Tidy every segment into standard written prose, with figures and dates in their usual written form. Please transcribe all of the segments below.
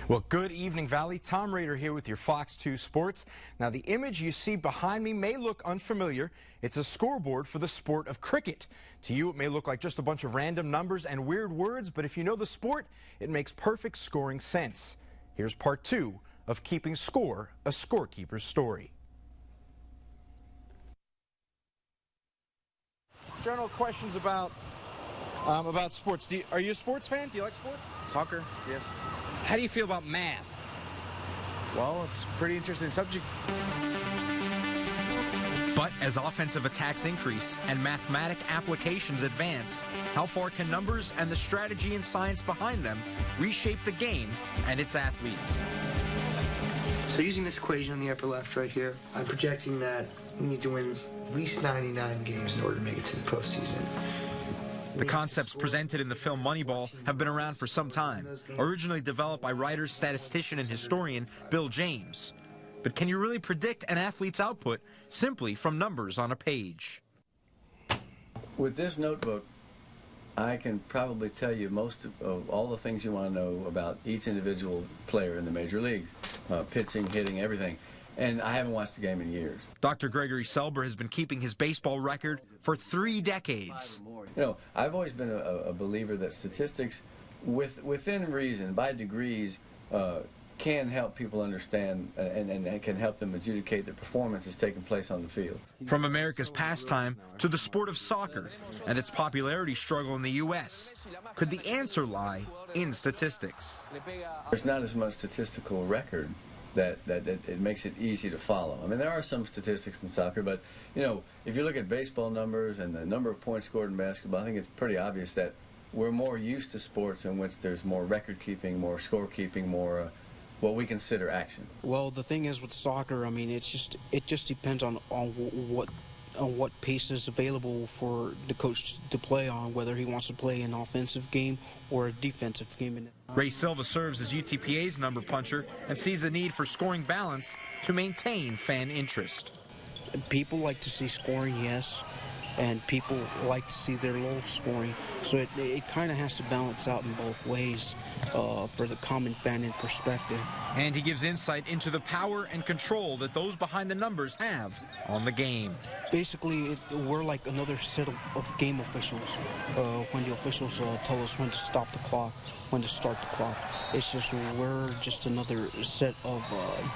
Well, good evening, Valley. Tom Rader here with your Fox 2 Sports. Now, the image you see behind me may look unfamiliar. It's a scoreboard for the sport of cricket. To you, it may look like just a bunch of random numbers and weird words, but if you know the sport, it makes perfect scoring sense. Here's part 2 of Keeping Score, a Scorekeeper's story. General questions about sports. Are you a sports fan? Do you like sports? Soccer, yes. How do you feel about math? Well, it's a pretty interesting subject. But as offensive attacks increase and mathematic applications advance, how far can numbers and the strategy and science behind them reshape the game and its athletes? So using this equation on the upper left right here, I'm projecting that we need to win at least 99 games in order to make it to the postseason. The concepts presented in the film Moneyball have been around for some time, originally developed by writer, statistician, and historian Bill James. But can you really predict an athlete's output simply from numbers on a page? With this notebook, I can probably tell you most of all the things you want to know about each individual player in the major league, pitching, hitting, everything. And I haven't watched a game in years. Dr. Gregory Selber has been keeping his baseball record for 3 decades. You know, I've always been a believer that statistics, within reason, by degrees, can help people understand and can help them adjudicate the performance that's taking place on the field. From America's pastime to the sport of soccer and its popularity struggle in the U.S., could the answer lie in statistics? There's not as much statistical record that it makes it easy to follow. I mean, there are some statistics in soccer, but, you know, if you look at baseball numbers and the number of points scored in basketball, I think it's pretty obvious that we're more used to sports in which there's more record-keeping, more score-keeping, more what we consider action. Well, the thing is with soccer, I mean, it just depends on what pace is available for the coach to play on, whether he wants to play an offensive game or a defensive game. Ray Silva serves as UTPA's number puncher and sees the need for scoring balance to maintain fan interest. People like to see scoring, yes, and people like to see their low scoring. So it kind of has to balance out in both ways for the common fan in perspective. And he gives insight into the power and control that those behind the numbers have on the game. Basically, we're like another set of game officials. When the officials tell us when to stop the clock, when to start the clock, it's just we're just another set of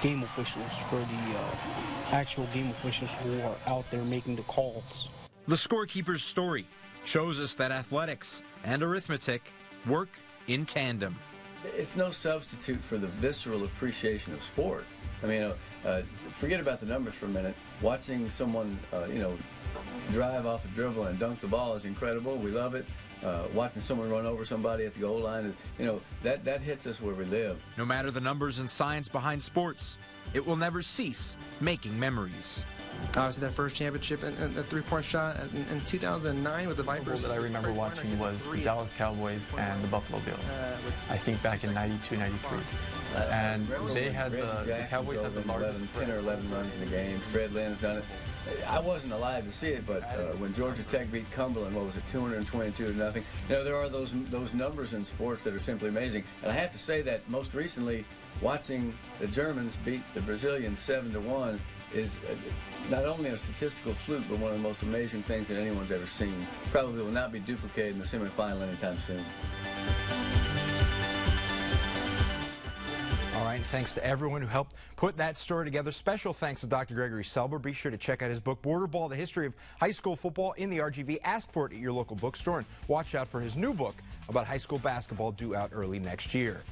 game officials for the actual game officials who are out there making the calls. The Scorekeeper's story shows us that athletics and arithmetic work in tandem. It's no substitute for the visceral appreciation of sport. I mean, forget about the numbers for a minute. Watching someone, drive off a dribble and dunk the ball is incredible. We love it. Watching someone run over somebody at the goal line, that hits us where we live. No matter the numbers and science behind sports, it will never cease making memories. Obviously, that first championship and the three-point shot in 2009 with the Vipers. That I remember watching was the Dallas Cowboys and the Buffalo Bills. I think back in '92, '93. And they had the Cowboys had the largest 10 or 11 runs in the game. Fred Lynn's done it. I wasn't alive to see it, but when Georgia Tech beat Cumberland, what was it, 222-0? There are those numbers in sports that are simply amazing. And I have to say that most recently, watching the Germans beat the Brazilians 7-1 is not only a statistical fluke, but one of the most amazing things that anyone's ever seen. Probably will not be duplicated in the semifinal anytime soon. All right, thanks to everyone who helped put that story together. Special thanks to Dr. Gregory Selber. Be sure to check out his book, Border Ball, The History of High School Football in the RGV. Ask for it at your local bookstore, and watch out for his new book about high school basketball due out early next year.